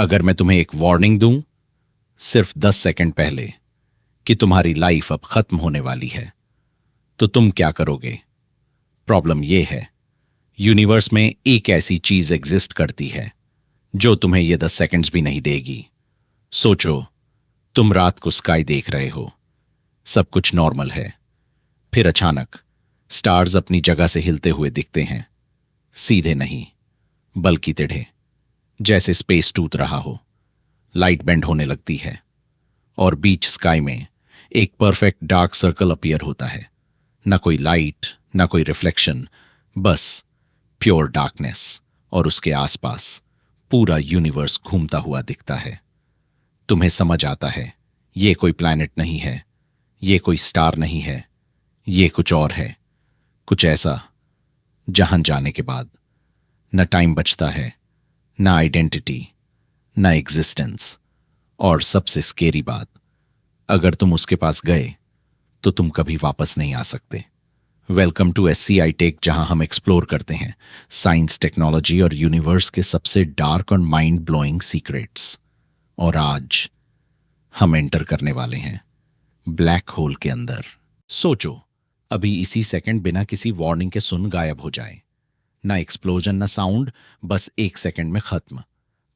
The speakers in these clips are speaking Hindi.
अगर मैं तुम्हें एक वार्निंग दूं, सिर्फ 10 सेकंड पहले, कि तुम्हारी लाइफ अब खत्म होने वाली है, तो तुम क्या करोगे? प्रॉब्लम यह है, यूनिवर्स में एक ऐसी चीज एग्जिस्ट करती है जो तुम्हें ये 10 सेकंड्स भी नहीं देगी। सोचो, तुम रात को स्काई देख रहे हो, सब कुछ नॉर्मल है। फिर अचानक स्टार्स अपनी जगह से हिलते हुए दिखते हैं, सीधे नहीं बल्कि टेढ़े, जैसे स्पेस टूट रहा हो। लाइट बेंड होने लगती है और बीच स्काई में एक परफेक्ट डार्क सर्कल अपीयर होता है। ना कोई लाइट, ना कोई रिफ्लेक्शन, बस प्योर डार्कनेस। और उसके आसपास पूरा यूनिवर्स घूमता हुआ दिखता है। तुम्हें समझ आता है, ये कोई प्लैनेट नहीं है, ये कोई स्टार नहीं है, ये कुछ और है। कुछ ऐसा जहां जाने के बाद न टाइम बचता है, न आइडेंटिटी, न एग्जिस्टेंस। और सबसे स्केरी बात, अगर तुम उसके पास गए तो तुम कभी वापस नहीं आ सकते। वेलकम टू SCI टेक, जहां हम एक्सप्लोर करते हैं साइंस, टेक्नोलॉजी और यूनिवर्स के सबसे डार्क और माइंड ब्लोइंग सीक्रेट्स। और आज हम एंटर करने वाले हैं ब्लैक होल के अंदर। सोचो, अभी इसी सेकंड बिना किसी वार्निंग के सुन गायब हो जाए। ना एक्सप्लोजन, ना साउंड, बस एक सेकंड में खत्म।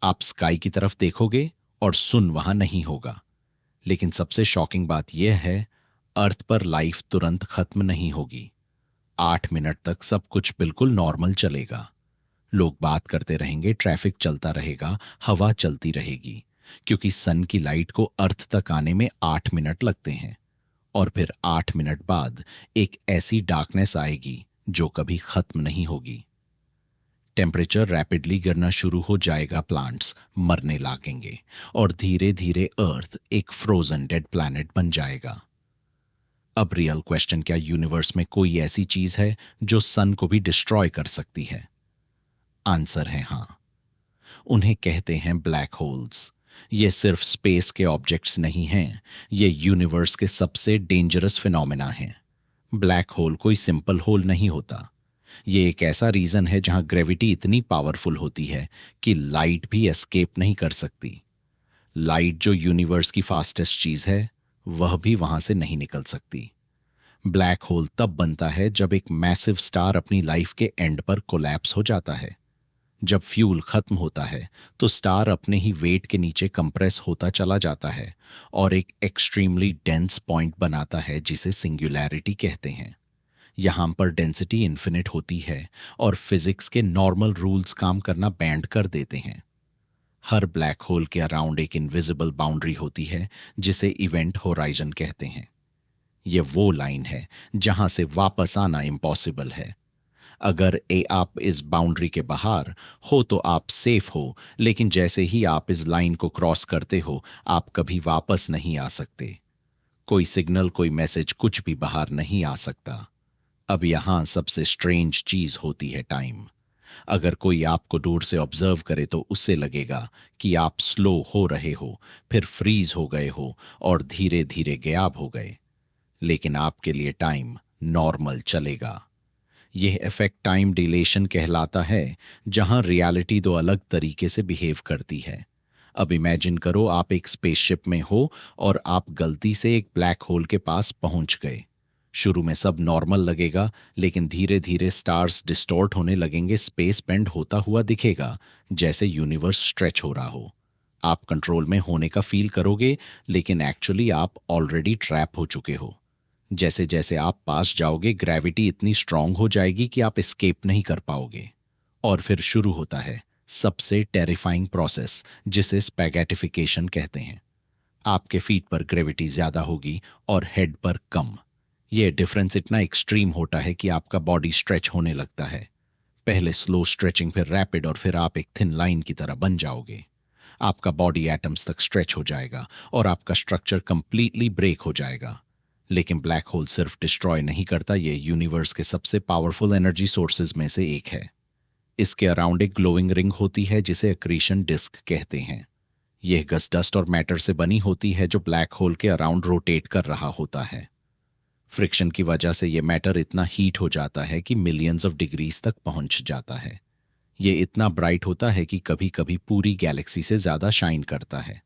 आप स्काई की तरफ देखोगे और सुन वहां नहीं होगा। लेकिन सबसे शॉकिंग बात यह है, अर्थ पर लाइफ तुरंत खत्म नहीं होगी। 8 मिनट तक सब कुछ बिल्कुल नॉर्मल चलेगा। लोग बात करते रहेंगे, ट्रैफिक चलता रहेगा, हवा चलती रहेगी, क्योंकि सन की लाइट को अर्थ तक आने में 8 मिनट लगते हैं। और फिर 8 मिनट बाद एक ऐसी डार्कनेस आएगी जो कभी खत्म नहीं होगी। टेम्परेचर रैपिडली गिरना शुरू हो जाएगा, प्लांट्स मरने लगेंगे और धीरे धीरे अर्थ एक फ्रोजन डेड प्लैनेट बन जाएगा। अब रियल क्वेश्चन, क्या यूनिवर्स में कोई ऐसी चीज है जो सन को भी डिस्ट्रॉय कर सकती है? आंसर है हां। उन्हें कहते हैं ब्लैक होल्स। ये सिर्फ स्पेस के ऑब्जेक्ट्स नहीं हैं, ये यूनिवर्स के सबसे डेंजरस फिनोमेना हैं। ब्लैक होल कोई सिंपल होल नहीं होता। ये एक ऐसा रीजन है जहां ग्रेविटी इतनी पावरफुल होती है कि लाइट भी एस्केप नहीं कर सकती। लाइट, जो यूनिवर्स की फास्टेस्ट चीज है, वह भी वहां से नहीं निकल सकती। ब्लैक होल तब बनता है जब एक मैसिव स्टार अपनी लाइफ के एंड पर कोलैप्स हो जाता है। जब फ्यूल खत्म होता है तो स्टार अपने ही वेट के नीचे कंप्रेस होता चला जाता है और एक एक्सट्रीमली डेंस पॉइंट बनाता है जिसे सिंगुलैरिटी कहते हैं। यहां पर डेंसिटी इन्फिनिट होती है और फिजिक्स के नॉर्मल रूल्स काम करना बैंड कर देते हैं। हर ब्लैक होल के अराउंड एक इनविजिबल बाउंड्री होती है जिसे इवेंट होराइजन कहते हैं। ये वो लाइन है जहां से वापस आना इम्पॉसिबल है। अगर आप इस बाउंड्री के बाहर हो तो आप सेफ हो, लेकिन जैसे ही आप इस लाइन को क्रॉस करते हो, आप कभी वापस नहीं आ सकते। कोई सिग्नल, कोई मैसेज, कुछ भी बाहर नहीं आ सकता। अब यहां सबसे स्ट्रेंज चीज होती है टाइम। अगर कोई आपको दूर से ऑब्जर्व करे तो उससे लगेगा कि आप स्लो हो रहे हो, फिर फ्रीज हो गए हो और धीरे धीरे गायब हो गए। लेकिन आपके लिए टाइम नॉर्मल चलेगा। यह इफेक्ट टाइम डिलेशन कहलाता है, जहां रियलिटी दो अलग तरीके से बिहेव करती है। अब इमेजिन करो, आप एक स्पेसशिप में हो और आप गलती से एक ब्लैक होल के पास पहुंच गए। शुरू में सब नॉर्मल लगेगा, लेकिन धीरे धीरे स्टार्स डिस्टॉर्ट होने लगेंगे, स्पेस बेंड होता हुआ दिखेगा, जैसे यूनिवर्स स्ट्रेच हो रहा हो। आप कंट्रोल में होने का फील करोगे, लेकिन एक्चुअली आप ऑलरेडी ट्रैप हो चुके हो। जैसे जैसे आप पास जाओगे, ग्रेविटी इतनी स्ट्रांग हो जाएगी कि आप एस्केप नहीं कर पाओगे। और फिर शुरू होता है सबसे टेरिफाइंग प्रोसेस, जिसे स्पैगेटिफिकेशन कहते हैं। आपके फीट पर ग्रेविटी ज्यादा होगी और हेड पर कम। यह डिफरेंस इतना एक्सट्रीम होता है कि आपका बॉडी स्ट्रेच होने लगता है। पहले स्लो स्ट्रेचिंग, फिर रैपिड, और फिर आप एक थिन लाइन की तरह बन जाओगे। आपका बॉडी एटम्स तक स्ट्रेच हो जाएगा और आपका स्ट्रक्चर कंप्लीटली ब्रेक हो जाएगा। लेकिन ब्लैक होल सिर्फ डिस्ट्रॉय नहीं करता, ये यूनिवर्स के सबसे पावरफुल एनर्जी सोर्सेज में से एक है। इसके अराउंड एक ग्लोइंग रिंग होती है जिसे अक्रीशन डिस्क कहते हैं। यह गैस, डस्ट और मैटर से बनी होती है जो ब्लैक होल के अराउंड रोटेट कर रहा होता है। फ्रिक्शन की वजह से यह मैटर इतना हीट हो जाता है कि मिलियंस ऑफ डिग्रीज तक पहुंच जाता है। ये इतना ब्राइट होता है कि कभी कभी पूरी गैलेक्सी से ज़्यादा शाइन करता है।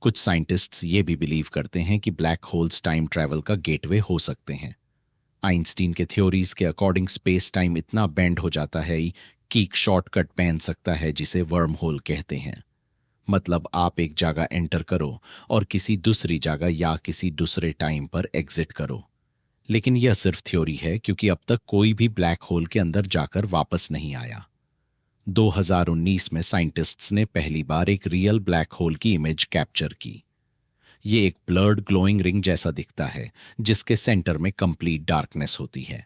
कुछ साइंटिस्ट्स ये भी बिलीव करते हैं कि ब्लैक होल्स टाइम ट्रैवल का गेटवे हो सकते हैं। आइंस्टीन के थ्योरीज के अकॉर्डिंग स्पेस टाइम इतना बेंड हो जाता है कि एक शॉर्टकट पहन सकता है जिसे वर्म होल कहते हैं। मतलब आप एक जगह एंटर करो और किसी दूसरी जगह या किसी दूसरे टाइम पर एग्जिट करो। लेकिन यह सिर्फ थ्योरी है, क्योंकि अब तक कोई भी ब्लैक होल के अंदर जाकर वापस नहीं आया। 2019 में साइंटिस्ट्स ने पहली बार एक रियल ब्लैक होल की इमेज कैप्चर की। ये एक ब्लर्ड ग्लोइंग रिंग जैसा दिखता है, जिसके सेंटर में कंप्लीट डार्कनेस होती है।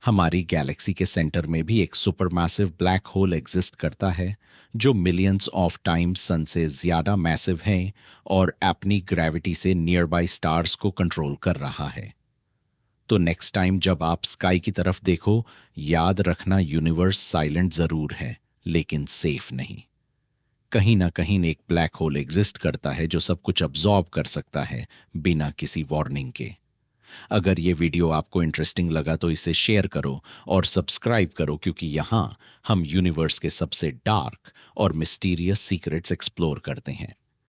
हमारी गैलेक्सी के सेंटर में भी एक सुपरमैसिव ब्लैक होल एग्जिस्ट करता है, जो मिलियंस ऑफ टाइम्स सन से ज्यादा मैसिव है और अपनी ग्रेविटी से नियर बाय स्टार्स को कंट्रोल कर रहा है। तो नेक्स्ट टाइम जब आप स्काई की तरफ देखो, याद रखना यूनिवर्स साइलेंट जरूर है, लेकिन सेफ नहीं। कहीं ना कहीं एक ब्लैक होल एग्जिस्ट करता है जो सब कुछ अब्जॉर्ब कर सकता है बिना किसी वार्निंग के। अगर ये वीडियो आपको इंटरेस्टिंग लगा तो इसे शेयर करो और सब्सक्राइब करो, क्योंकि यहाँ हम यूनिवर्स के सबसे डार्क और मिस्टीरियस सीक्रेट्स एक्सप्लोर करते हैं।